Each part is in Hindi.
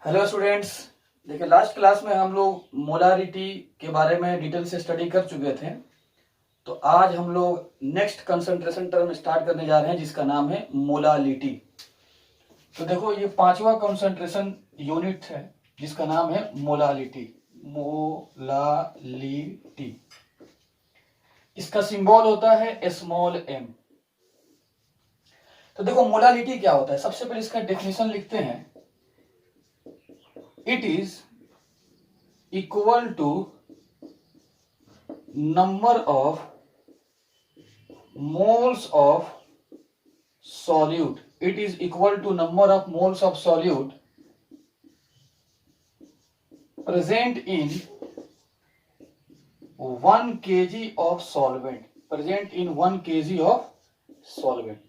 Hello students. देखिए, लास्ट क्लास में हम लोग मोलारिटी के बारे में डिटेल से स्टडी कर चुके थे। तो आज हम लोग नेक्स्ट कंसंट्रेशन टर्म स्टार्ट करने जा रहे हैं जिसका नाम है मोलालिटी। तो देखो, ये पांचवा कंसंट्रेशन यूनिट है जिसका नाम है मोलालिटी। मोलालिटी, इसका सिंबल होता है स्मॉल एम। तो देखो, मोलालिटी क्या होता है, सबसे पहले इसका डेफिनेशन लिखते हैं। It is equal to number of moles of solute. It is equal to number of moles of solute present in 1 kg of solvent. Present in 1 kg of solvent.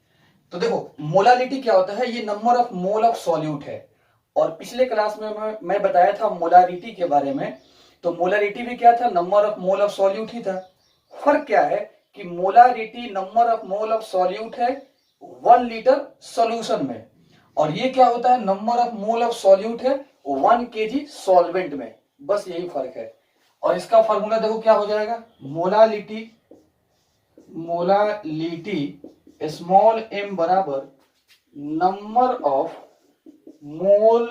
तो देखो, मोलालिटी क्या होता है, ये number of mole of solute है। और पिछले क्लास में मैं बताया था मोलारिटी के बारे में। तो मोलारिटी भी क्या था, number of mole of solute ही था। फर्क क्या है कि molarity number of mole of solute है 1 लीटर सॉल्यूशन में, और ये क्या होता है, number of mole of solute है 1 केजी सॉल्वेंट में। बस यही फर्क है। और इसका फॉर्मूला देखो क्या हो जाएगा, मोलालिटी स्मॉल एम बराबर number of mole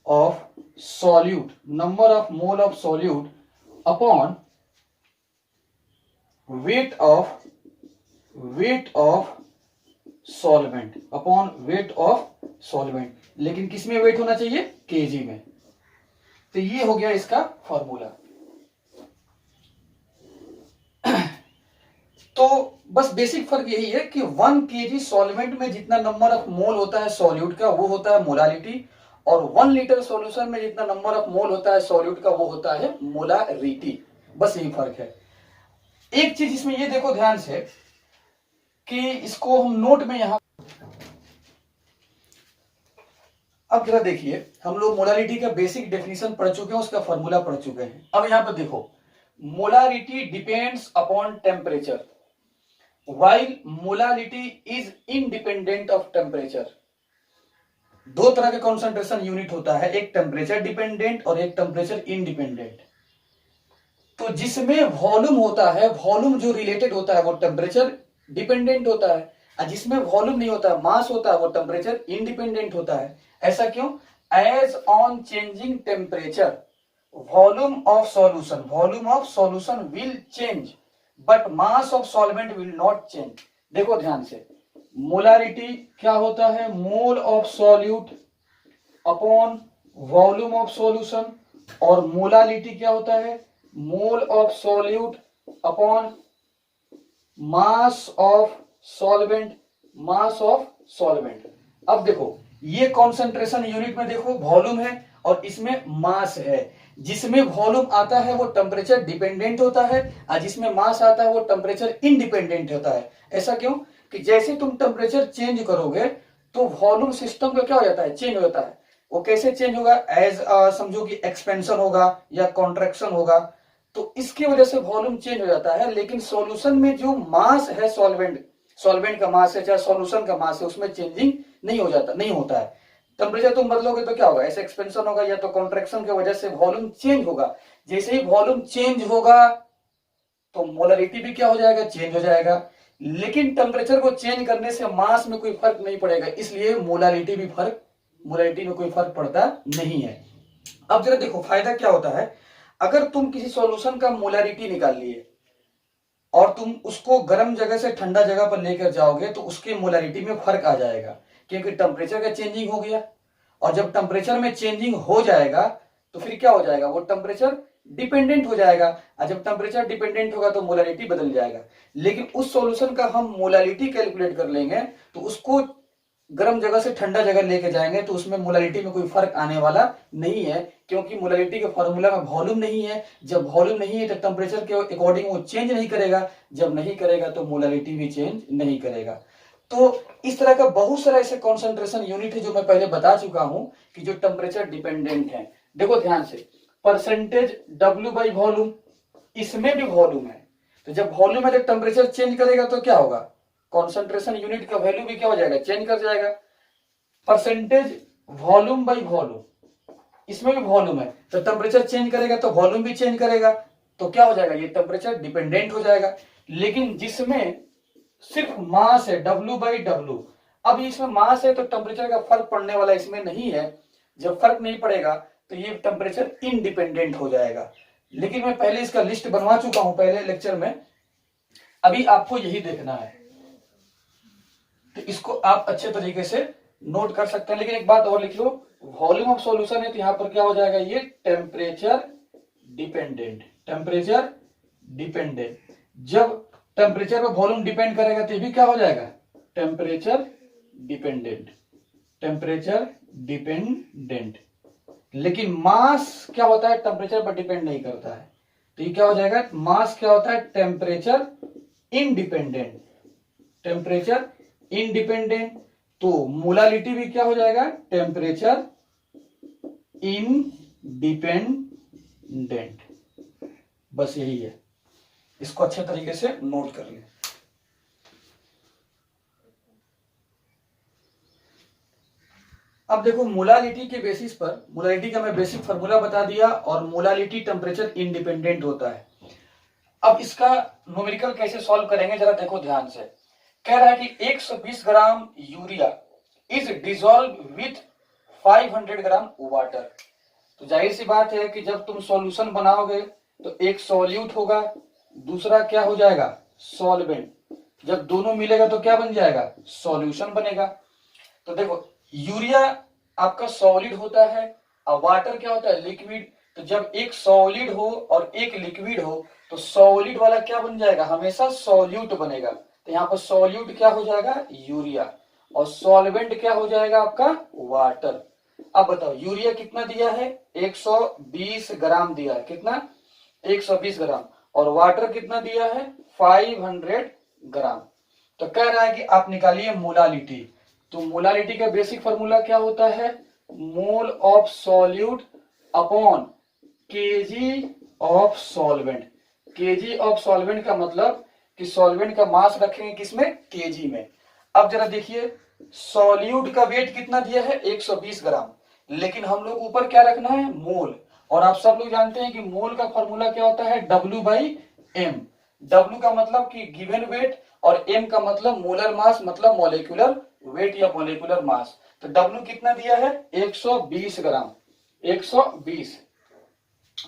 of solute, number of mole of solute upon weight of solvent, upon weight of solvent. लेकिन किस में वेट होना चाहिए, केजी में। तो ये हो गया इसका फॉर्मूला। तो बस बेसिक फर्क यही है कि 1 केजी सॉल्वेंट में जितना नंबर ऑफ मोल होता है सॉल्यूट का वो होता है मोलालिटी, और 1 लीटर सॉल्यूशन में जितना नंबर ऑफ मोल होता है सॉल्यूट का वो होता है मोलारिटी। बस यही फर्क है। एक चीज इसमें ये देखो ध्यान से कि इसको हम नोट में यहां, अब जरा देखिए, हम लोग मोलालिटी का बेसिक डेफिनेशन पढ़ चुके हैं, उसका फॉर्मूला पढ़ चुके हैं। अब यहां पर देखो, molarity depends upon temperature while molality is independent of temperature। दो तरह के कंसंट्रेशन यूनिट होता है, एक टेम्परेचर डिपेंडेंट और एक टेम्परेचर इंडिपेंडेंट। तो जिसमें वॉल्यूम होता है, वॉल्यूम जो रिलेटेड होता है वो टेम्परेचर डिपेंडेंट होता है, और जिसमें वॉल्यूम नहीं होता, मास होता है, वो टेम्परेचर इंडिपेंडेंट होता है। ऐसा क्यों, as on changing temperature volume of solution will change but mass of solvent will not change. देखो ध्यान से, मोलारिटी क्या होता है, mole of solute upon volume of solution, और मोलालिटी क्या होता है, mole of solute upon mass of solvent. अब देखो, ये कॉन्सेंट्रेशन यूनिट में देखो वॉल्यूम है और इसमें मास है। जिसमें वॉल्यूम आता है वो टेम्परेचर डिपेंडेंट होता है, और जिसमें मास आता है वो टेम्परेचर इंडिपेंडेंट होता है। ऐसा क्यों कि जैसे तुम टेम्परेचर चेंज करोगे तो वॉल्यूम सिस्टम का क्या हो जाता है, चेंज हो जाता है। वो कैसे चेंज होगा, एज समझो कि एक्सपेंशन होगा या कॉन्ट्रैक्शन होगा, तो इसकी वजह से वॉल्यूम चेंज हो जाता है। लेकिन सॉल्यूशन में जो मास है, सॉल्वेंट का मास है चाहे सॉल्यूशन का मास है, उसमें चेंजिंग नहीं होता है। टेम्परेचर तुम बदलोगे तो क्या होगा, ऐसे एक्सपेंशन होगा या तो कॉन्ट्रैक्शन की वजह से वॉल्यूम चेंज होगा। जैसे ही वॉल्यूम चेंज होगा तो मोलारिटी भी क्या हो जाएगा, चेंज हो जाएगा। लेकिन टेम्परेचर को चेंज करने से मास में कोई फर्क नहीं पड़ेगा, इसलिए मोलारिटी में कोई फर्क पड़ता नहीं है। अब जरा देखो फायदा क्या होता है, अगर तुम किसी सॉल्यूशन का मोलारिटी निकाल लिए और तुम उसको गर्म जगह से ठंडा जगह पर लेकर जाओगे तो उसके मोलारिटी में फर्क आ जाएगा, क्योंकि टेम्परेचर का चेंजिंग हो गया। और जब टेम्परेचर में चेंजिंग हो जाएगा तो फिर क्या हो जाएगा, वो टेम्परेचर डिपेंडेंट हो जाएगा, और जब टेम्परेचर डिपेंडेंट होगा तो मोलारिटी बदल जाएगा। लेकिन उस सॉल्यूशन का हम मोलारिटी कैलकुलेट कर लेंगे तो उसको गर्म जगह से ठंडा जगह लेके जाएंगे तो उसमें मोलारिटी में कोई फर्क आने वाला नहीं है, क्योंकि मोलारिटी के फॉर्मूला में वॉल्यूम नहीं है। जब वॉल्यूम नहीं है तो टेम्परेचर के अकॉर्डिंग वो चेंज नहीं करेगा, जब नहीं करेगा तो मोलारिटी भी चेंज नहीं करेगा। तो इस तरह का बहुत सारा ऐसे कॉन्सेंट्रेशन यूनिट है जो मैं पहले बता चुका हूं कि जो टेम्परेचर डिपेंडेंट है। देखो ध्यान से, परसेंटेज W बाई वॉल्यूम, इसमें भी वॉल्यूम है। तो जब वॉल्यूम है तो टेम्परेचर चेंज करेगा तो क्या होगा, कॉन्सेंट्रेशन यूनिट का वैल्यू भी क्या हो जाएगा, चेंज कर जाएगा। परसेंटेज वॉल्यूम बाई वॉल्यूम, इसमें भी वॉल्यूम है, तो टेम्परेचर चेंज करेगा तो वॉल्यूम भी चेंज करेगा, तो क्या हो जाएगा, ये टेम्परेचर डिपेंडेंट हो जाएगा। लेकिन जिसमें सिर्फ मास है W/W, अब इसमें मास है तो टेम्परेचर का फर्क पड़ने वाला इसमें नहीं है, जब फर्क नहीं पड़ेगा तो ये टेम्परेचर इंडिपेंडेंट हो जाएगा। लेकिन मैं पहले इसका लिस्ट बनवा चुका हूं पहले लेक्चर में, अभी आपको यही देखना है, तो इसको आप अच्छे तरीके से नोट कर सकते हैं। लेकिन एक बात और लिख लो, वॉल्यूम ऑफ सॉल्यूशन है तो यहां पर क्या हो जाएगा, ये टेम्परेचर डिपेंडेंट, टेम्परेचर डिपेंडेंट। जब टेम्परेचर पर वॉल्यूम डिपेंड करेगा तो ये भी क्या हो जाएगा, टेम्परेचर डिपेंडेंट, टेम्परेचर डिपेंडेंट। लेकिन मास क्या होता है, टेम्परेचर पर डिपेंड नहीं करता है, तो ये क्या हो जाएगा, मास क्या होता है, टेम्परेचर इंडिपेंडेंट, टेम्परेचर इंडिपेंडेंट। तो मोलालिटी भी क्या हो जाएगा, टेम्परेचर इंडिपेंडेंट। बस यही है, इसको अच्छे तरीके से नोट कर लें। अब देखो मोलालिटी के बेसिस पर, मोलालिटी का मैं बेसिक फार्मूला बता दिया, और मोलालिटी टेम्परेचर इंडिपेंडेंट होता है। अब इसका न्यूमेरिकल कैसे सॉल्व करेंगे जरा देखो ध्यान से। कह रहा है कि 120 gram urea is dissolve with 500 gram water. तो जाहिर सी बात है कि जब तुम सॉल्यूशन बनाओगे तो एक सॉल्यूट होगा, दूसरा क्या हो जाएगा, सॉल्वेंट। जब दोनों मिलेगा तो क्या बन जाएगा, सॉल्यूशन बनेगा। तो देखो यूरिया आपका सॉलिड होता है और वाटर क्या होता है, लिक्विड। तो जब एक सॉलिड हो और एक लिक्विड हो तो सॉलिड वाला क्या बन जाएगा, हमेशा सॉल्यूट बनेगा। तो यहाँ पर सॉल्यूट क्या हो जाएगा, यूरिया, और सॉल्वेंट क्या हो जाएगा आपका, वाटर। अब बताओ यूरिया कितना दिया है, 120 ग्राम दिया है, कितना, 120 ग्राम, और वाटर कितना दिया है, 500 ग्राम। तो कह रहा है कि आप निकालिए मोलालिटी। तो मोलालिटी का बेसिक फॉर्मूला क्या होता है, mole of solute upon KG of solvent. KG of solvent का मतलब कि सॉल्वेंट का मास रखेंगे किसमें, केजी में। अब जरा देखिए सॉल्यूट का वेट कितना दिया है, 120 ग्राम, लेकिन हम लोग ऊपर क्या रखना है, मोल। और आप सब लोग जानते हैं कि मोल का फॉर्मूला क्या होता है, W/M। W का मतलब कि गिवन वेट, और M का मतलब मोलर मास, मतलब मॉलिक्यूलर वेट या मॉलिक्यूलर मास। तो W कितना दिया है, 120 ग्राम, 120,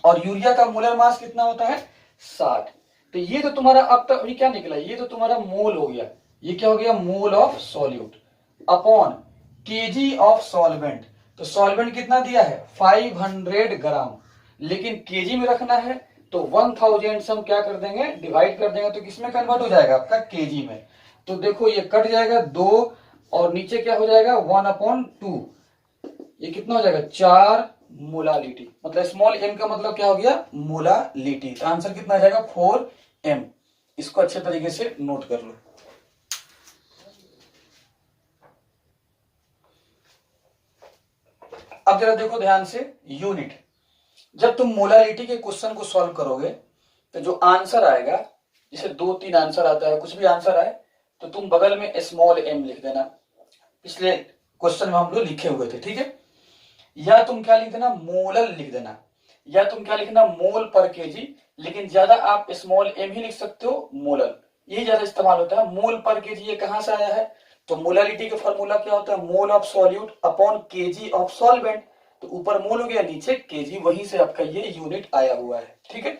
और यूरिया का मोलर मास कितना होता है, 60। तो ये तो तुम्हारा अब तक अभी क्या निकला, ये तो तुम्हारा मोल हो गया, ये क्या हो गया, मोल of solute upon KG of solvent. तो सॉल्वेंट कितना दिया है, 500 ग्राम, लेकिन केजी में रखना है तो 1000 से हम क्या कर देंगे, डिवाइड कर देंगे, तो किसमें कन्वर्ट हो जाएगा आपका, केजी में। तो देखो ये कट जाएगा 2, और नीचे क्या हो जाएगा, 1/2, ये कितना हो जाएगा, 4 मोलालिटी। मतलब स्मॉल m का मतलब क्या हो गया, मोलालिटी। तो आंसर कितना आ जाएगा, 4m। इसको अच्छे तरीके से नोट कर लो। अब जरा देखो ध्यान से यूनिट। जब तुम मोलालिटी के क्वेश्चन को सॉल्व करोगे तो जो आंसर आएगा, जैसे 2-3 आंसर आता है, कुछ भी आंसर आए तो तुम बगल में स्मॉल m लिख देना। पिछले क्वेश्चन में हम लोग लिखे हुए थे, ठीक है। या तुम क्या लिख देना, मोलल लिख देना, या तुम क्या लिखना, मोल पर केजी। लेकिन ज्यादा आप स्मॉल m ही लिख सकते हो, मोलल, यही ज्यादा इस्तेमाल होता है। मोल पर केजी ये कहां से आया है, तो मोलालिटी का फॉर्मूला क्या होता है, mole of solute upon KG of solvent. तो ऊपर मोल हो गया, नीचे केजी, वहीं से आपका ये यूनिट आया हुआ है, ठीक है।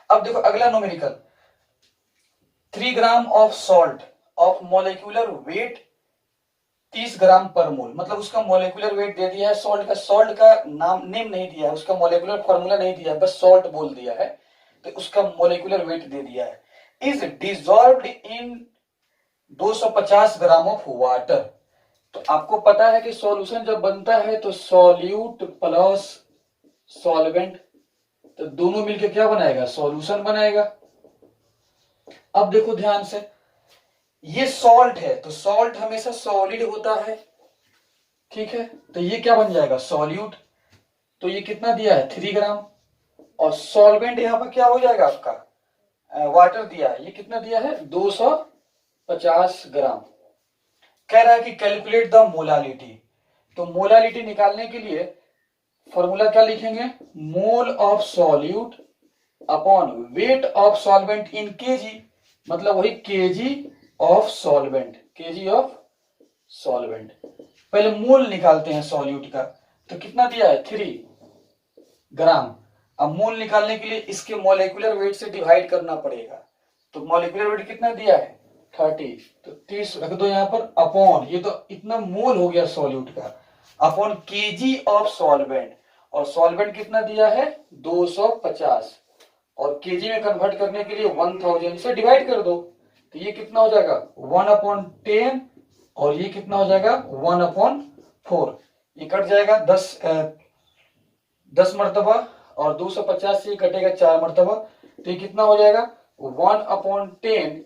अब देखो अगला numerical, 3 gram of salt of molecular weight 30 ग्राम पर मोल। मतलब उसका मॉलिक्यूलर वेट दे दिया है, सॉल्ट का नाम नेम नहीं दिया है, उसका मॉलिक्यूलर फॉर्मूला नहीं दिया है, बस सॉल्ट बोल दिया है, तो उसका मॉलिक्यूलर वेट दे दिया है। Is dissolved in 250 gram of water. तो आपको पता है कि सॉल्यूशन जब बनता है तो सॉल्यूट प्लस सॉल्वेंट, तो दोनों मिलकर क्या बनाएगा, सॉल्यूशन बनाएगा। अब देखो ध्यान से, ये सॉल्ट है तो सॉल्ट हमेशा सॉलिड होता है, ठीक है। तो ये क्या बन जाएगा, सॉल्यूट। तो ये कितना दिया है, 3 ग्राम, और सॉल्वेंट यहां पर क्या हो जाएगा आपका, वाटर दिया है, ये कितना दिया है, 250 ग्राम। कह रहा है कि कैलकुलेट द मोलालिटी। तो मोलालिटी निकालने के लिए फॉर्मूला क्या लिखेंगे, मोल of solute upon weight of solvent in KG, मतलब वही KG of solvent, KG of solvent. पहले मोल निकालते हैं सॉल्यूट का, तो कितना दिया है 3 ग्राम। अब मोल निकालने के लिए इसके मॉलिक्यूलर वेट से डिवाइड करना पड़ेगा, तो मॉलिक्यूलर वेट कितना दिया है 30, तो 30 रख दो यहाँ पर अपॉन, ये तो इतना मोल हो गया सॉल्यूट का, अपॉन केजी ऑफ सॉल्वेंट, और सॉल्वेंट कितना दिया है 250, और केजी में कन्वर्ट करने के लिए 1000 से डिवाइड कर दो, तो ये कितना हो जाएगा 1/10, और ये कितना हो जाएगा 1/4, ये कट जाएगा 10 मरतबा, और 250 से कटेगा 4 मरतबा, तो ये कितना हो जाएगा 1/10,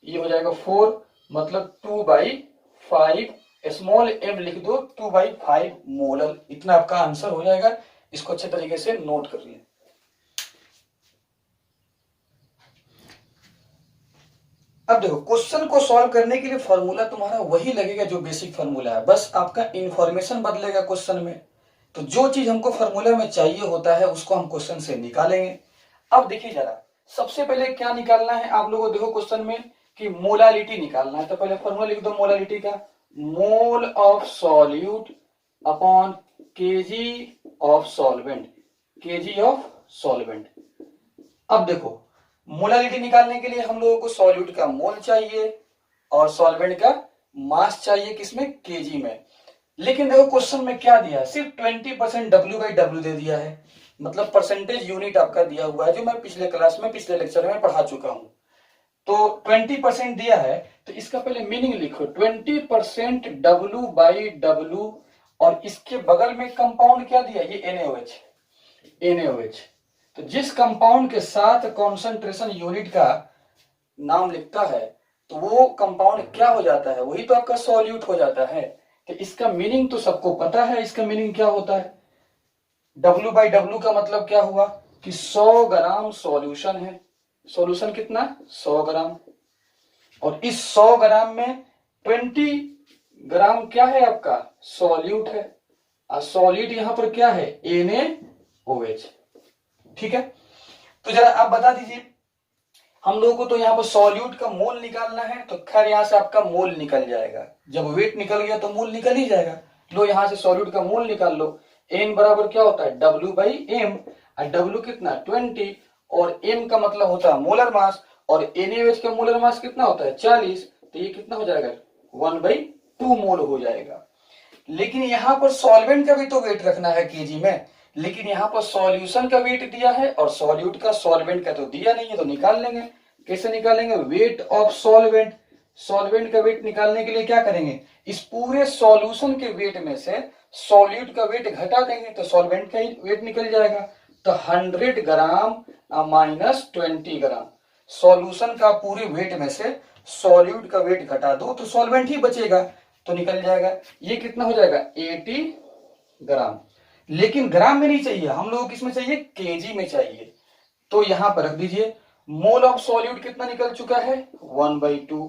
ये हो जाएगा 4, मतलब 2/5, स्मॉल m लिख दो, 2/5 मोलर, इतना आपका आंसर हो जाएगा। इसको अच्छे तरीके से नोट कर लिए। अब देखो क्वेश्चन को सॉल्व करने के लिए फॉर्मूला तुम्हारा वही लगेगा जो बेसिक फॉर्मूला है, बस आपका इंफॉर्मेशन बदलेगा क्वेश्चन में। तो जो चीज हमको फॉर्मूला में चाहिए होता है उसको हम क्वेश्चन से निकालेंगे। अब देखिए जरा, सबसे पहले क्या निकालना है आप लोगों को, देखो क्वेश्चन में कि मोलालिटी निकालना है, तो पहले फॉर्मूला लिख दो मोलालिटी का, मोल of solute upon KG of solvent, KG of solvent. अब देखो मोलालिटी निकालने के लिए हम लोगों को सॉल्यूट का मोल चाहिए और सॉल्वेंट का मास चाहिए, किसमें केजी में। लेकिन देखो क्वेश्चन में क्या दिया है, सिर्फ 20% W/W दे दिया है, मतलब परसेंटेज यूनिट आपका दिया हुआ है, जो मैं पिछले क्लास में पिछले लेक्चर में पढ़ा चुका हूं। तो 20% दिया है, तो इसका पहले मीनिंग लिखो, 20% W/W, और इसके बगल में कंपाउंड क्या दिया, ये NaOH, NaOH। तो जिस कंपाउंड के साथ कॉन्सेंट्रेशन यूनिट का नाम लिखता है तो वो कंपाउंड क्या हो जाता है, वही तो आपका सॉल्यूट हो जाता है। तो इसका मीनिंग तो सबको पता है, इसका मीनिंग क्या होता है, W/W का मतलब क्या हुआ कि 100 ग्राम सॉल्यूशन है, सॉल्यूशन कितना 100 ग्राम, और इस 100 ग्राम में 20 ग्राम क्या है आपका सॉल्यूट है, और सॉल्यूट यहां पर क्या है NaOH। ठीक है, तो जरा आप बता दीजिए, हम लोगों को तो यहाँ पर सॉल्यूट का मोल निकालना है, तो खैर यहाँ से आपका मोल निकल जाएगा, जब वेट निकल गया तो मोल निकल ही जाएगा। लो यहाँ से सॉल्यूट का मोल निकाल लो, N बराबर क्या होता है W/M, और W कितना 20, और M का मतलब होता है मोलर मास, और NaOH का मोलर मास कितना होता है 40, तो ये कितना हो जाएगा 1/2 मोल हो जाएगा। लेकिन यहाँ पर सॉल्वेंट का भी तो वेट रखना है केजी में, लेकिन यहाँ पर सॉल्यूशन का वेट दिया है और सॉल्यूट का सॉल्वेंट का तो दिया नहीं है, तो निकाल लेंगे। कैसे निकालेंगे, वेट ऑफ सॉल्वेंट, सॉल्वेंट का वेट निकालने के लिए क्या करेंगे, इस पूरे सॉल्यूशन के वेट में से सॉल्यूट का वेट घटा देंगे, तो सॉल्वेंट का ही वेट निकल जाएगा। तो 100 ग्राम माइनस 20 ग्राम, सॉल्यूशन का पूरे वेट में से सॉल्यूट का वेट घटा दो तो सॉल्वेंट ही बचेगा, तो निकल जाएगा। ये कितना हो जाएगा 80 ग्राम। लेकिन ग्राम में नहीं चाहिए, हम लोगों को किसमें चाहिए केजी में चाहिए, तो यहां पर रख दीजिए मोल ऑफ सॉल्यूट कितना निकल चुका है 1/2,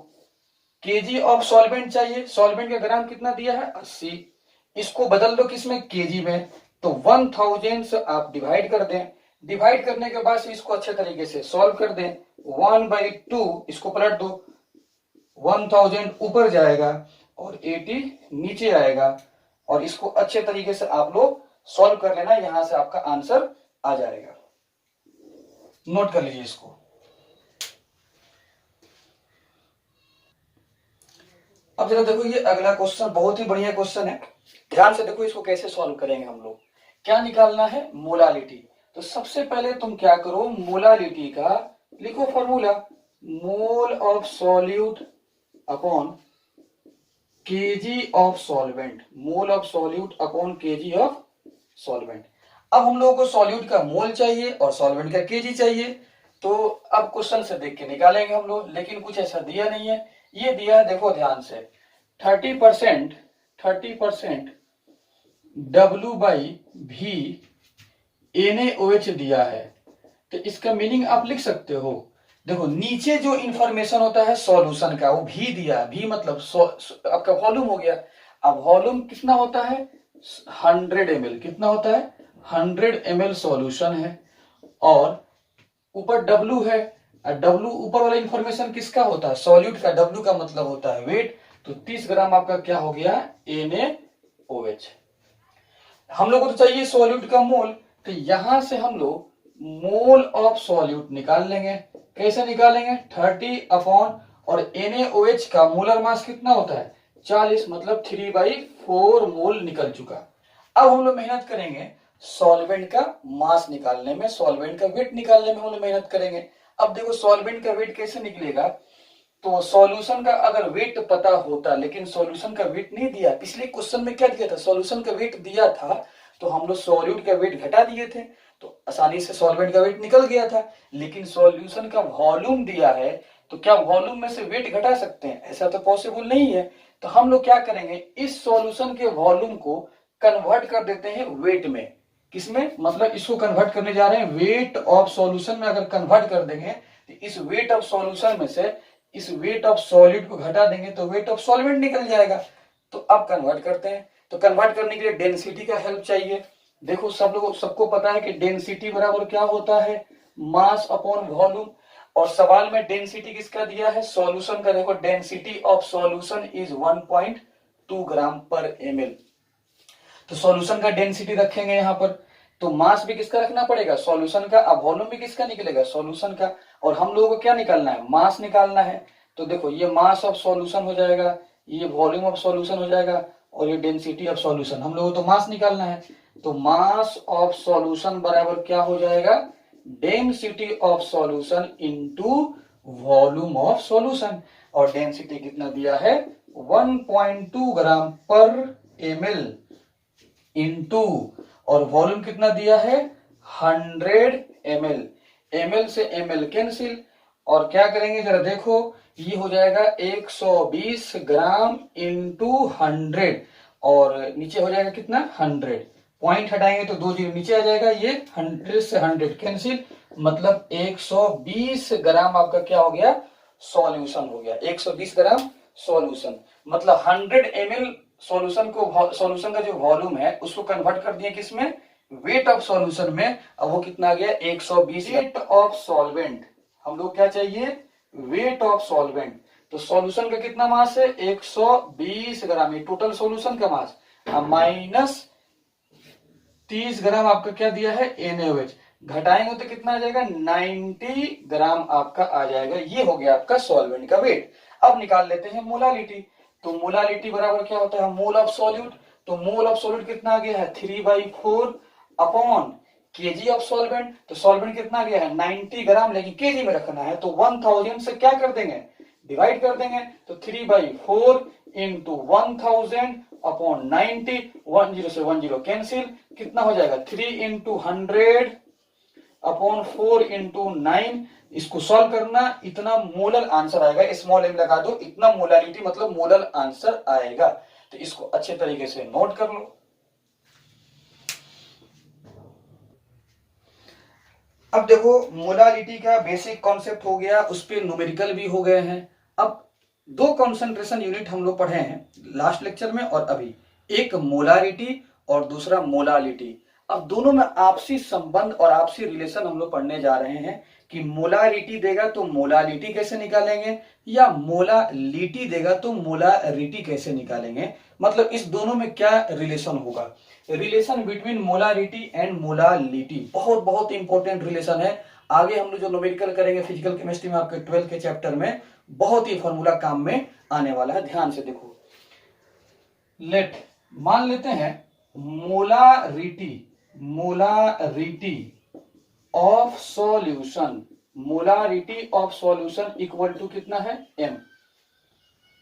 केजी ऑफ सॉल्वेंट चाहिए, सॉल्वेंट का ग्राम कितना दिया है 80, इसको बदल दो किसमें केजी में, तो 1000 से आप डिवाइड कर दें, डिवाइड करने के बाद से इसको अच्छे तरीके से सॉल्व कर दें, 1/2 इसको पलट दो, 1000 ऊपर जाएगा और 80 नीचे आएगा, और इसको अच्छे तरीके से आप लोग सॉल्व कर लेना, यहां से आपका आंसर आ जाएगा। नोट कर लीजिए इसको। अब जरा देखो ये अगला क्वेश्चन बहुत ही बढ़िया क्वेश्चन है, ध्यान से देखो इसको कैसे सॉल्व करेंगे हम लोग। क्या निकालना है मोलालिटी, तो सबसे पहले तुम क्या करो, मोलालिटी का लिखो formula, mole of solute upon KG of solvent, mole of solute upon KG of solvent. अब हम लोगों को सॉल्यूट का मोल चाहिए और सॉल्वेंट का केजी चाहिए, तो अब क्वेश्चन से देख के निकालेंगे हम लोग, लेकिन कुछ ऐसा दिया नहीं है। ये दिया है देखो ध्यान से 30% W/V NaOH दिया है, तो इसका मीनिंग आप लिख सकते हो, देखो नीचे जो इंफॉर्मेशन होता है सॉल्यूशन का वो भी दिया, भी मतलब आपका वॉल्यूम हो गया। अब वॉल्यूम कितना होता है 100 ml, कितना होता है 100 ml सॉल्यूशन है और ऊपर W है। W ऊपर वाला इंफॉर्मेशन किसका होता है? सॉल्यूट का। W का मतलब होता है वेट। तो 30 ग्राम आपका क्या हो गया? NaOH। हम लोग को तो चाहिए सॉल्यूट का मोल, तो यहां से हम लोग मोल ऑफ सॉल्यूट निकाल लेंगे। कैसे निकालेंगे? 30 अपॉन और NaOH का मोलर मास कितना होता है? 40, मतलब 3/4 मोल निकल चुका। अब हम लोग मेहनत करेंगे सॉल्वेंट का मास निकालने में, सॉल्वेंट का वेट निकालने में हम लोग मेहनत करेंगे। अब देखो सॉल्वेंट का वेट कैसे निकलेगा। तो सॉल्यूशन का अगर वेट पता होता, लेकिन सॉल्यूशन का वेट नहीं दिया। पिछले क्वेश्चन में क्या दिया था? सॉल्यूशन का वेट दिया था, तो हम लोग सॉल्यूट का वेट घटा दिए थे, तो आसानी से सॉल्वेंट का वेट निकल गया था। लेकिन सॉल्यूशन का वॉल्यूम दिया है, तो क्या वॉल्यूम में से वेट घटा सकते हैं? ऐसा तो पॉसिबल नहीं है। तो हम लोग क्या करेंगे, इस सॉल्यूशन के वॉल्यूम को कन्वर्ट कर देते हैं वेट में। किसमें? मतलब इसको कन्वर्ट करने जा रहे हैं वेट ऑफ सॉल्यूशन में। अगर कन्वर्ट कर देंगे तो इस वेट ऑफ सॉल्यूशन में से इस वेट ऑफ सॉलिड को घटा देंगे तो वेट ऑफ सॉल्वेंट निकल जाएगा। तो अब कन्वर्ट करते हैं। तो कन्वर्ट करने के लिए डेंसिटी का हेल्प चाहिए। देखो सब लोगों सबको पता है कि डेंसिटी बराबर क्या होता है? Mass upon volume. और सवाल में डेंसिटी किसका दिया है? सॉल्यूशन का। देखो density of solution is 1.2 gram per ml। तो सॉल्यूशन का डेंसिटी रखेंगे यहां पर। तो मास भी किसका रखना पड़ेगा? सॉल्यूशन का। अब वॉल्यूम भी किसका निकलेगा? सॉल्यूशन का। और हम लोगों को क्या निकालना है? मास निकालना है। तो देखो ये मास ऑफ सॉल्यूशन हो जाएगा, ये वॉल्यूम ऑफ सॉल्यूशन हो जाएगा, और ये डेंसिटी ऑफ सॉल्यूशन। हम लोगों को तो मास निकालना है। तो मास ऑफ सॉल्यूशन बराबर क्या हो जाएगा? Density of solution into volume of solution. और डेंसिटी कितना दिया है? 1.2 ग्राम पर ml इंटू, और वॉल्यूम कितना दिया है? 100 ml। ml से ml कैंसिल, और क्या करेंगे जरा देखो, ये हो जाएगा 120 ग्राम इंटू 100, और नीचे हो जाएगा कितना? 100। पॉइंट हटाएंगे तो 2 जीरो नीचे आ जाएगा। ये 100 से 100 कैंसिल, मतलब 120 ग्राम आपका क्या हो गया? सॉल्यूशन हो गया। 120 ग्राम सॉल्यूशन, मतलब 100 ml सॉल्यूशन को, सॉल्यूशन का जो वॉल्यूम है उसको कन्वर्ट कर दिए किसमें? वेट ऑफ सॉल्यूशन में। अब वो कितना आ गया? 120। वेट ऑफ सॉल्वेंट, हम लोग क्या चाहिए? Weight of solvent. तो सॉल्यूशन का कितना मास है? 120 ग्राम, ये टोटल सॉल्यूशन का मास। माइनस 30 ग्राम आपका क्या दिया है? NaOH। घटाएंगे तो कितना आ जाएगा? 90 ग्राम आपका आ जाएगा। ये हो गया आपका सॉल्वेंट का वेट। अब निकाल लेते हैं मोलालिटी। तो मोलालिटी बराबर क्या होता है? Mole of solute. तो मोल ऑफ सॉल्यूट कितना आ गया है? 3/4 अपॉन केजी ऑफ सॉल्वेंट। तो सॉल्वेंट कितना आ गया है? 90 ग्राम, लेकिन केजी में रखना है तो 1000 से क्या कर देंगे? डिवाइड कर देंगे। तो 3/4 इंटू 1000 अपॉन 90, 10 से 10 कैंसिल, कितना हो जाएगा? 3 इंटू 100 अपॉन 4 इंटू 9। इसको सॉल्व करना, इतना मोलर आंसर आएगा। स्मॉल m लगा दो, इतना मोलारिटी मतलब मोलर आंसर आएगा। तो इसको अच्छे तरीके से नोट कर लो। अब देखो मोलालिटी का बेसिक कॉन्सेप्ट हो गया, उस पर न्यूमेरिकल भी हो गए हैं। अब 2 कॉन्सेंट्रेशन यूनिट हम लोग पढ़े हैं लास्ट लेक्चर में और अभी, एक मोलारिटी और दूसरा मोलालिटी। अब दोनों में आपसी संबंध और आपसी रिलेशन हम लोग पढ़ने जा रहे हैं कि मोलारिटी देगा तो मोलालिटी कैसे निकालेंगे, या मोलालिटी देगा तो मोलारिटी कैसे निकालेंगे। मतलब इस दोनों में क्या रिलेशन होगा। Relation between molarity and molality बहुत बहुत इंपॉर्टेंट रिलेशन है। आगे हम लोग जो न्यूमेरिकल करेंगे फिजिकल केमिस्ट्री में आपके 12th के चैप्टर में, बहुत ही फॉर्मूला काम में आने वाला है। ध्यान से देखो। लेट मान लेते हैं molarity of solution, molarity of solution equal to कितना है? m।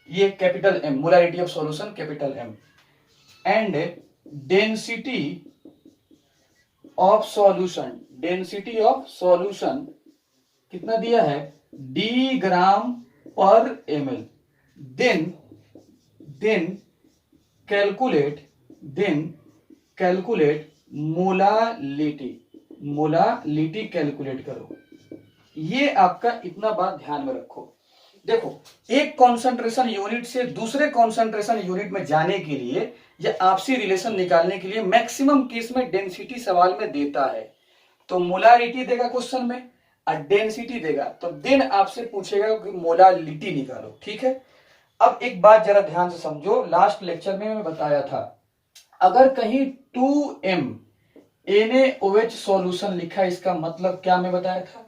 ये capital M, molarity of solution capital M। And density of solution, density of solution कितना दिया है? d gram per ml। Then calculate molality calculate करो। ये आपका इतना बात ध्यान में रखो। देखो एक कॉन्सेंट्रेशन यूनिट से दूसरे कॉन्सेंट्रेशन यूनिट में जाने के लिए या आपसी रिलेशन निकालने के लिए मैक्सिमम केस में डेंसिटी सवाल में देता है। तो मोलारिटी देगा क्वेश्चन में और डेंसिटी देगा, तो देन आपसे पूछेगा कि मोलालिटी निकालो। ठीक है, अब एक बात जरा ध्यान से समझो, लास्ट लेक्चर में मैं बताया था, अगर कहीं 2m NaOH सॉल्यूशन लिखा है, इसका मतलब क्या मैं बताया था,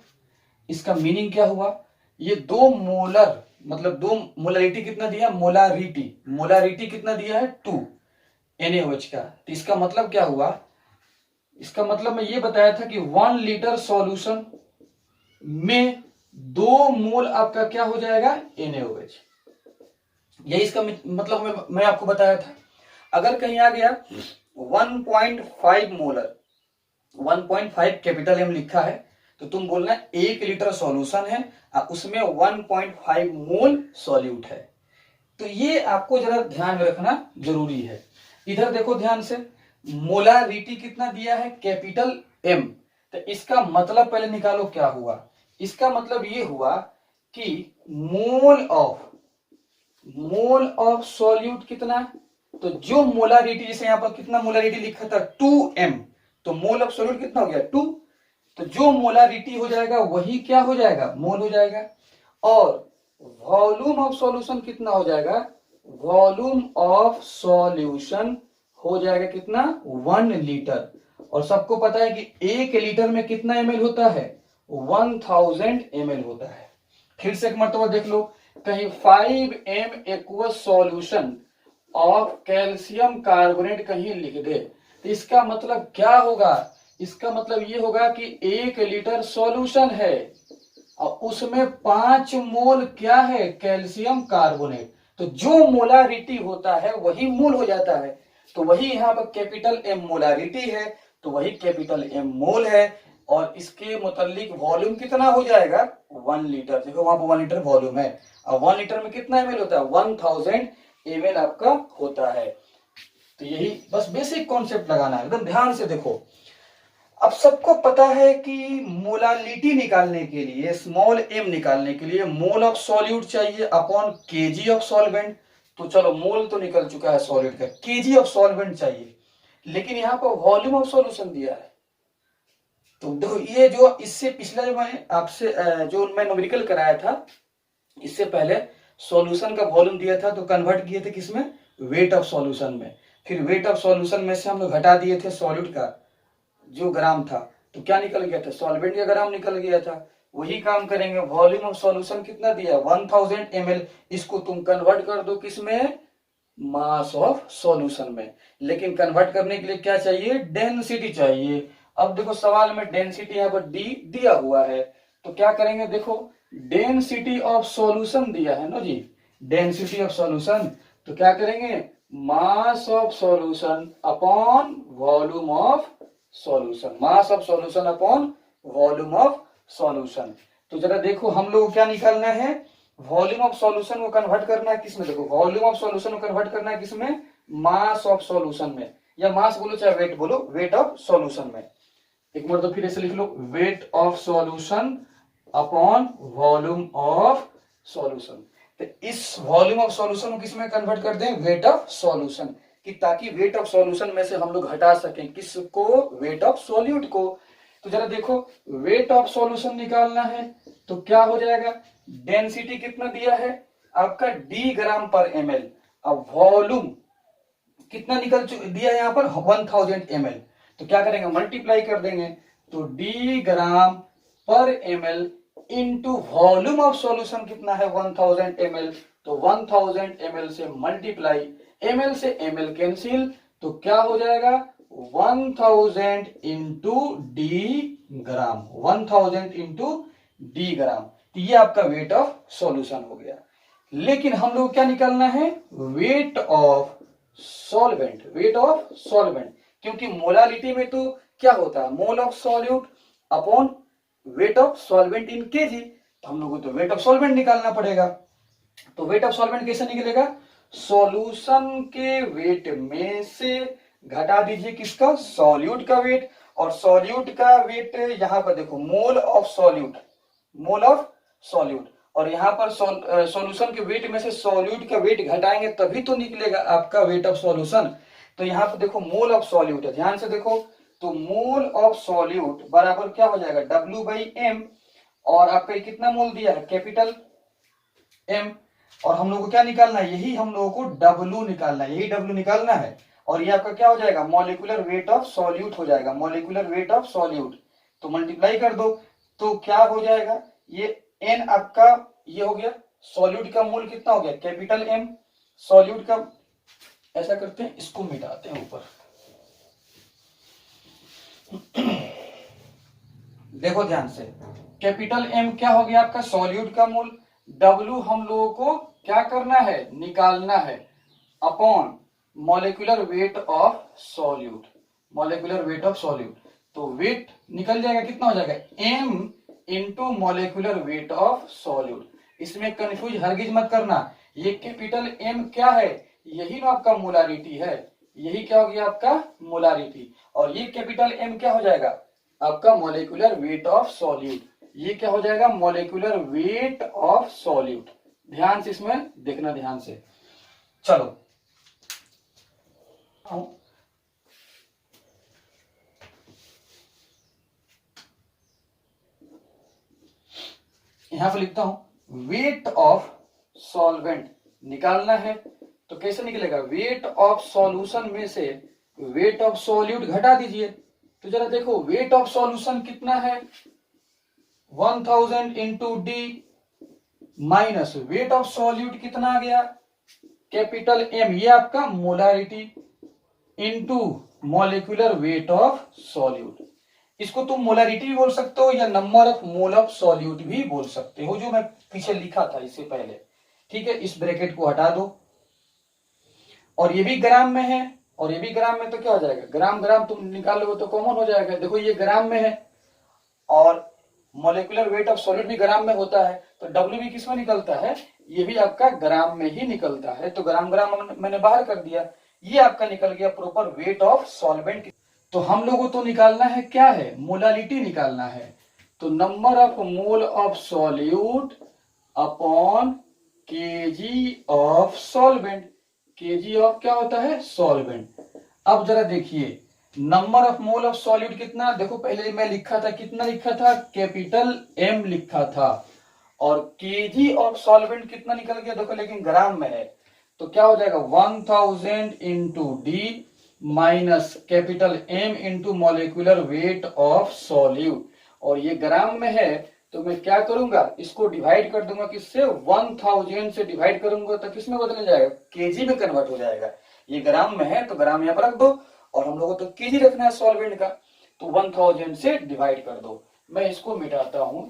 इसका मीनिंग क्या हुआ, ये दो मोलर मतलब दो मोलारिटी कितना दिया, मोलारिटी कितना दिया है 2 NaOH का, तो इसका मतलब क्या हुआ, इसका मतलब मैं ये बताया था कि 1 लीटर सॉल्यूशन में 2 मोल आपका क्या हो जाएगा NaOH, यही इसका मतलब मैं आपको बताया था। अगर कहीं आ गया 1.5 मोलर, 1.5 कैपिटल M लिखा है, तो तुम बोलना 1 लीटर सॉल्यूशन है और उसमें 1.5 मोल सॉल्यूट है। तो ये आपको जरा ध्यान में रखना जरूरी है। इधर देखो ध्यान से, मोलारिटी कितना दिया है कैपिटल M, तो इसका मतलब पहले निकालो क्या हुआ, इसका मतलब ये हुआ कि मोल ऑफ सॉल्यूट कितना, तो जो मोलारिटी, जैसे यहां पर कितना मोलारिटी लिखा था 2m, तो मोल ऑफ सॉल्यूट कितना हो गया 2, तो जो मोलारिटी हो जाएगा वही क्या हो जाएगा मोल हो जाएगा। और वॉल्यूम ऑफ सॉल्यूशन कितना हो जाएगा, वॉल्यूम ऑफ सॉल्यूशन हो जाएगा कितना 1 लीटर, और सबको पता है कि 1 लीटर में कितना ml होता है 1000 ml होता है। फिर से एक मरतबा देख लो, कहीं 5m aqueous solution of calcium carbonate कहीं लिख दे, तो इसका मतलब क्या होगा, इसका मतलब ये होगा कि 1 लीटर सॉल्यूशन है और उसमें 5 मोल क्या है कैल्शियम कार्बोनेट, तो जो मोलारिटी होता है वही मोल हो जाता है, तो वही यहाँ पर कैपिटल M मोलारिटी है, तो वही कैपिटल M मोल है। और इसके मुतालिक वॉल्यूम कितना हो जाएगा 1 लीटर, देखो वहां पर 1 लीटर वॉल्यूम है और 1 लीटर में कितना ml होता है 1000 ml आपका होता है। तो यही बस बेसिक कॉन्सेप्ट लगाना है, एकदम ध्यान से देखो। अब सबको पता है कि मोलालिटी निकालने के लिए, स्मॉल m निकालने के लिए मोल ऑफ सॉल्यूट चाहिए अपॉन केजी ऑफ सॉल्वेंट, तो चलो मोल तो निकल चुका है सॉल्यूट का, केजी ऑफ सॉल्वेंट चाहिए, लेकिन यहाँ पर वॉल्यूम ऑफ सॉल्यूशन दिया है। तो देखो ये जो इससे पिछला जो मैं आपसे जो मैं न्यूमेरिकल कराया था, इससे पहले सॉल्यूशन का वॉल्यूम दिया था तो कन्वर्ट किए थे किसमें, वेट ऑफ सॉल्यूशन में, फिर वेट ऑफ सॉल्यूशन में से हम लोग घटा दिए थे सॉल्यूट का जो ग्राम था, तो क्या निकल गया था सॉल्वेंट का ग्राम निकल गया था। वही काम करेंगे, वॉल्यूम ऑफ सॉल्यूशन कितना दिया 1000 ml, इसको तुम कन्वर्ट कर दो किसमें मास ऑफ सॉल्यूशन में, लेकिन कन्वर्ट करने के लिए क्या चाहिए डेंसिटी चाहिए। अब देखो सवाल में डेंसिटी यहाँ पर डी दिया हुआ है, तो क्या करेंगे, देखो डेंसिटी ऑफ सॉल्यूशन दिया है ना जी, डेंसिटी ऑफ सॉल्यूशन, तो क्या करेंगे mass of solution upon volume of solution, mass of solution upon volume of solution. तो जरा देखो हम लोग क्या निकालना है, वॉल्यूम ऑफ सॉल्यूशन को कन्वर्ट करना है किसमें, देखो वॉल्यूम ऑफ सॉल्यूशन को कन्वर्ट करना है किसमें मास ऑफ सॉल्यूशन में, या मास बोलो चाहे वेट बोलो, वेट ऑफ सॉल्यूशन में। एक बार तो फिर ऐसे लिख लो weight of solution upon volume of solution, तो इस वॉल्यूम ऑफ सॉल्यूशन को किसमें कन्वर्ट कर दें वेट ऑफ सॉल्यूशन, कि ताकि वेट ऑफ सॉल्यूशन में से हम लोग हटा सकें किसको वेट ऑफ सॉल्यूट को। तो जरा देखो वेट ऑफ सॉल्यूशन निकालना है तो क्या हो जाएगा, डेंसिटी कितना दिया है आपका डी ग्राम पर ml, अब वॉल्यूम कितना निकल दिया है यहाँ पर 1000 ml, तो क्या करेंगे मल्टीप्लाई कर देंगे, तो D gram per ml into volume of solution कितना है 1000 ml, तो 1000 ml से मल्टीप्लाई, ml से ml कैंसिल, तो क्या हो जाएगा 1000 इंटू डी ग्राम, 1000 इंटू डी ग्राम, तो ये आपका वेट ऑफ सॉल्यूशन हो गया। लेकिन हम लोग क्या निकालना है weight of solvent, weight of solvent, क्योंकि मोलालिटी में तो क्या होता है mole of solute upon weight of solvent in KG, तो हम लोग को तो वेट ऑफ सॉल्वेंट निकालना पड़ेगा। तो वेट ऑफ सॉल्वेंट कैसे निकलेगा, सॉल्यूशन के वेट में से घटा दीजिए किसका सॉल्यूट का वेट, और सॉल्यूट का वेट यहां पर देखो मोल of solute, mole of solute, और यहां पर सॉल्यूशन के वेट में से सॉल्यूट का वेट घटाएंगे तभी तो निकलेगा आपका वेट ऑफ सॉल्यूशन। तो यहाँ पे देखो मोल ऑफ सॉल्यूट है, ध्यान से देखो, तो मोल ऑफ सॉल्यूट बराबर क्या हो जाएगा W/m, और आपका कितना मोल दिया है कैपिटल M, और हम लोग को क्या निकालना है, यही हम लोगों को W निकालना है, यही W निकालना है, और ये आपका क्या हो जाएगा मॉलिक्यूलर वेट ऑफ सॉल्यूट हो जाएगा, मॉलिक्यूलर वेट ऑफ सॉल्यूट। तो मल्टीप्लाई कर दो तो क्या हो जाएगा, ये N आपका ये हो गया, सॉल्यूट का मोल कितना हो गया कैपिटल M, सॉल्यूट का, ऐसा करते हैं इसको मिटाते हैं ऊपर। देखो ध्यान से, कैपिटल M क्या हो गया आपका सॉल्यूट का मोल, W हम लोगों को क्या करना है निकालना है, upon molecular weight of solute, molecular weight of solute. तो वेट निकल जाएगा, कितना हो जाएगा M into molecular weight of solute. इसमें कंफ्यूज हरगिज मत करना, ये कैपिटल M क्या है, यही ना आपका मोलारिटी है, यही क्या हो गया आपका मोलारिटी, और ये कैपिटल M क्या हो जाएगा आपका मॉलिक्यूलर वेट ऑफ सॉल्यूट, ये क्या हो जाएगा मॉलिक्यूलर वेट ऑफ सॉल्यूट। ध्यान से इसमें देखना, ध्यान से, चलो यहां पर लिखता हूं वेट ऑफ सॉल्वेंट निकालना है, तो कैसे निकलेगा, वेट ऑफ सॉल्यूशन में से वेट ऑफ सॉल्यूट घटा दीजिए। तो जरा देखो वेट ऑफ सॉल्यूशन कितना है 1000 into D, minus weight of solute कितना आ गया कैपिटल M, ये आपका molarity, into molecular weight of solute. इसको तुम मोलारिटी भी बोल सकते हो या number of mole of solute भी बोल सकते हो, जो मैं पीछे लिखा था इससे पहले, ठीक है। इस ब्रैकेट को हटा दो, और ये भी ग्राम में है और ये भी ग्राम में, तो क्या हो जाएगा ग्राम ग्राम तुम निकालोगे तो कॉमन हो जाएगा। देखो ये ग्राम में है और मॉलिक्यूलर वेट ऑफ सॉलिड भी ग्राम में होता है, तो W भी किस में निकलता है, ये भी आपका ग्राम में ही निकलता है, तो ग्राम ग्राम मैंने बाहर कर दिया, ये आपका निकल गया प्रॉपर वेट ऑफ सॉल्वेंट। तो हम लोगों को निकालना है क्या है मोलालिटी निकालना है, तो number of mole of solute upon KG of solvent, KG of क्या होता है सॉल्वेंट। अब जरा देखिए number of mole of solute कितना, देखो पहले मैं लिखा था कितना लिखा था कैपिटल M लिखा था, और केजी ऑफ सॉल्वेंट कितना निकल गया देखो, लेकिन ग्राम में है, तो क्या हो जाएगा 1000 into D minus capital M into molecular weight of solute, और ये ग्राम में है तो मैं क्या करूंगा इसको डिवाइड कर दूंगा किससे 1000 से डिवाइड करूंगा तो किसमें बदल जाएगा केजी में कन्वर्ट हो जाएगा। ये ग्राम में है तो ग्राम यहाँ पर रख दो, और हम लोगों को तो केजी रखना है सॉल्वेंट का, तो 1000 से डिवाइड कर दो। मैं इसको मिटाता हूं।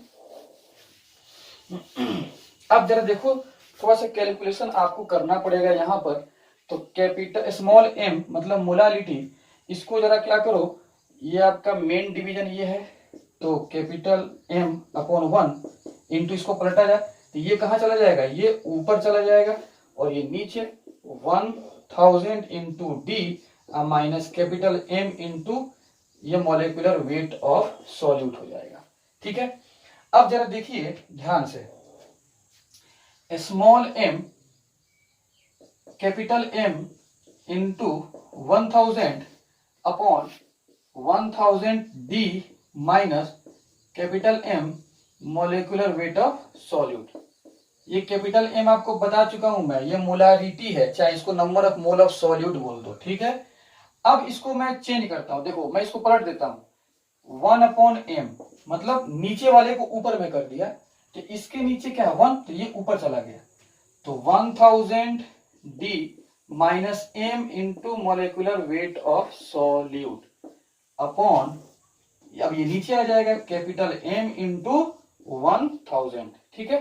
अब जरा देखो थोड़ा सा कैलकुलेशन आपको करना पड़ेगा यहाँ पर, तो कैपिटल स्मॉल m मतलब मोलालिटी, इसको जरा क्या करो, ये आपका मेन डिवीजन ये है, तो कैपिटल M अपॉन 1 इंटू इसको पलटा जाए तो ये कहाँ चला जाएगा, ये ऊपर चला जाएगा, और ये नीचे 1000 into D minus capital M into ये मॉलिक्यूलर वेट ऑफ सॉल्यूट हो जाएगा, ठीक है। अब जरा देखिए ध्यान से, small m capital M into 1000 upon 1000 D minus capital M molecular weight of solute. ये कैपिटल M आपको बता चुका हूं मैं, ये मोलारिटी है, चाहे इसको number of mole of solute बोल दो, ठीक है। अब इसको मैं चेंज करता हूं, देखो मैं इसको पलट देता हूं 1 अपॉन M, मतलब नीचे वाले को ऊपर में कर दिया, तो इसके नीचे क्या है 1, तो ये ऊपर चला गया, तो 1000 D minus M into molecular weight of solute upon, अब ये नीचे आ जाएगा कैपिटल M इंटू 1000, ठीक है।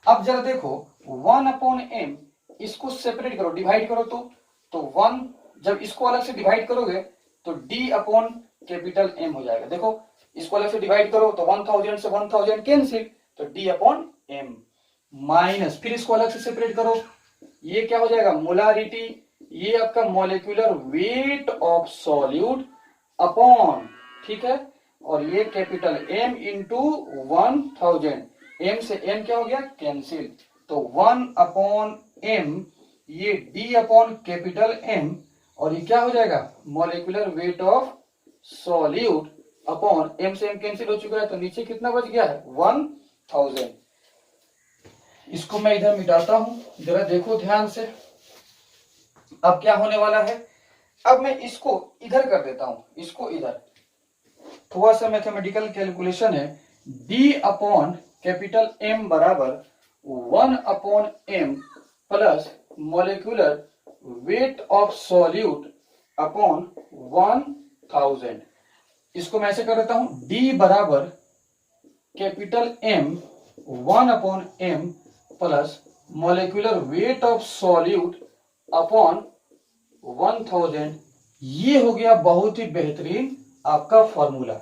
अब जरा देखो 1 अपॉन M, इसको सेपरेट करो डिवाइड करो, तो 1 जब इसको अलग से डिवाइड करोगे तो D अपॉन कैपिटल M हो जाएगा। देखो इसको अलग से डिवाइड करो तो 1000 से 1000 कैंसिल, तो D अपॉन M माइनस, फिर इसको अलग से सेपरेट करो, ये क्या हो जाएगा मोलारिटी, ये आपका molecular weight of solute upon, ठीक है, और ये कैपिटल M इंटू 1000, M से M क्या हो गया कैंसिल, तो 1 अपॉन M, ये D अपॉन कैपिटल M और ये क्या हो जाएगा, molecular weight of solute upon m से m कैंसिल हो चुका है, तो नीचे कितना बच गया है 1000। इसको मैं इधर मिटाता हूं, जरा देखो ध्यान से। अब क्या होने वाला है, अब मैं इसको इधर कर देता हूं, इसको इधर, थोड़ा सा मैथमेटिकल कैलकुलेशन है। d अपॉन कैपिटल M बराबर 1 upon m plus molecular weight of solute upon 1000। इसको मैं ऐसे कर देता हूं, d बराबर capital M 1 upon m plus molecular weight of solute upon 1000। ये हो गया बहुत ही बेहतरीन आपका फॉर्मूला।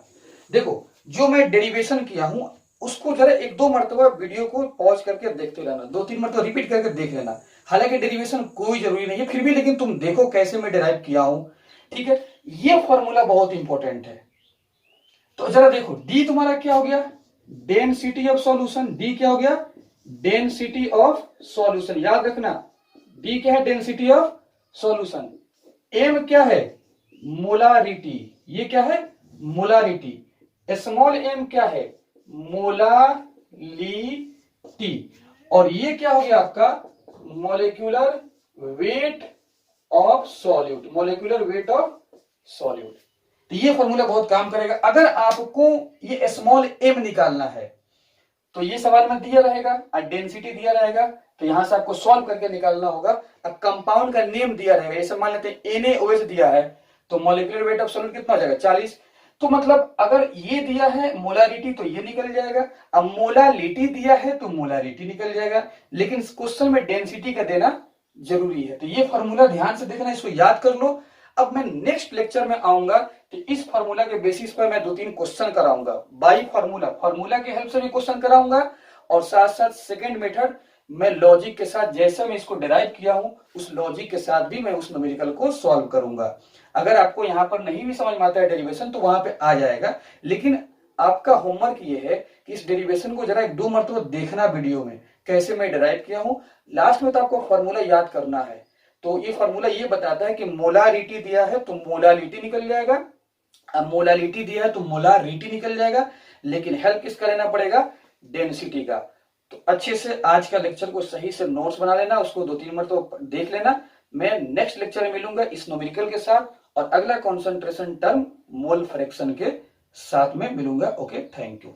देखो जो मैं डेरिवेशन किया हूं उसको जरा एक दो मरतबा वीडियो को पॉज करके देखते रहना, 2-3 मरतबा रिपीट करके देख लेना। हालांकि डेरिवेशन कोई जरूरी नहीं है, फिर भी लेकिन तुम देखो कैसे मैं डिराइव किया हूं, ठीक है। ये फॉर्मूला बहुत इंपॉर्टेंट है। तो जरा देखो डी तुम्हारा क्या हो गया, डेंसिटी ऑफ सॉल्यूशन। डी क्या हो गया, डेंसिटी ऑफ सॉल्यूशन। याद रखना डी क्या है, डेंसिटी ऑफ सॉल्यूशन। एम क्या है, मोलारिटी। ये क्या है, मोलारिटी। स्मॉल एम क्या है, मोलालिटी। और ये क्या हो गया आपका, molecular weight of solute. Molecular weight of solute. तो ये फॉर्मूला बहुत काम करेगा। अगर आपको ये स्मॉल एम निकालना है तो ये सवाल में दिया रहेगा और डेंसिटी दिया रहेगा, तो यहां से आपको सॉल्व करके निकालना होगा। अब कंपाउंड का नेम दिया रहेगा, ये मान लेते हैं NaOH दिया है, तो मॉलिक्यूलर वेट ऑफ सॉल्यूट कितना हो जाएगा 40। तो मतलब अगर ये दिया है मोलारिटी तो ये निकल जाएगा, अब मोलालिटी दिया है तो मोलारिटी निकल जाएगा, लेकिन क्वेश्चन में डेंसिटी का देना जरूरी है। तो ये फॉर्मूला ध्यान से देखना, इसको याद कर लो। अब मैं नेक्स्ट लेक्चर में आऊंगा तो इस फॉर्मूला के बेसिस पर मैं 2-3 क्वेश्चन कराऊंगा बाई फॉर्मूला, फॉर्मूला के हेल्प से भी क्वेश्चन कराऊंगा, और साथ साथ सेकंड मेथड मैं लॉजिक के साथ, जैसे मैं इसको डिराइव किया हूं उस लॉजिक के साथ भी मैं उस न्यूमेरिकल को सॉल्व करूंगा। अगर आपको यहां पर नहीं भी समझ में आता है डेरिवेशन तो वहां पे आ जाएगा, लेकिन आपका होमवर्क ये है कि इस डेरिवेशन को जरा 1-2 मरतबा देखना वीडियो में, कैसे मैं डिराइव किया हूं। लास्ट में तो आपको फॉर्मूला याद करना है। तो ये फॉर्मूला ये बताता है कि मोलारिटी दिया है तो मोलालिटी निकल जाएगा, अब मोलालिटी दिया है तो मोलारिटी निकल जाएगा, लेकिन हेल्प किसका लेना पड़ेगा, डेंसिटी का। तो अच्छे से आज का लेक्चर को सही से नोट्स बना लेना, उसको 2-3 मरतबा देख लेना। मैं नेक्स्ट लेक्चर में मिलूंगा इस न्यूमेरिकल के साथ, और अगला कॉन्सेंट्रेशन टर्म मोल फ्रैक्शन के साथ में मिलूंगा। Okay, thank you.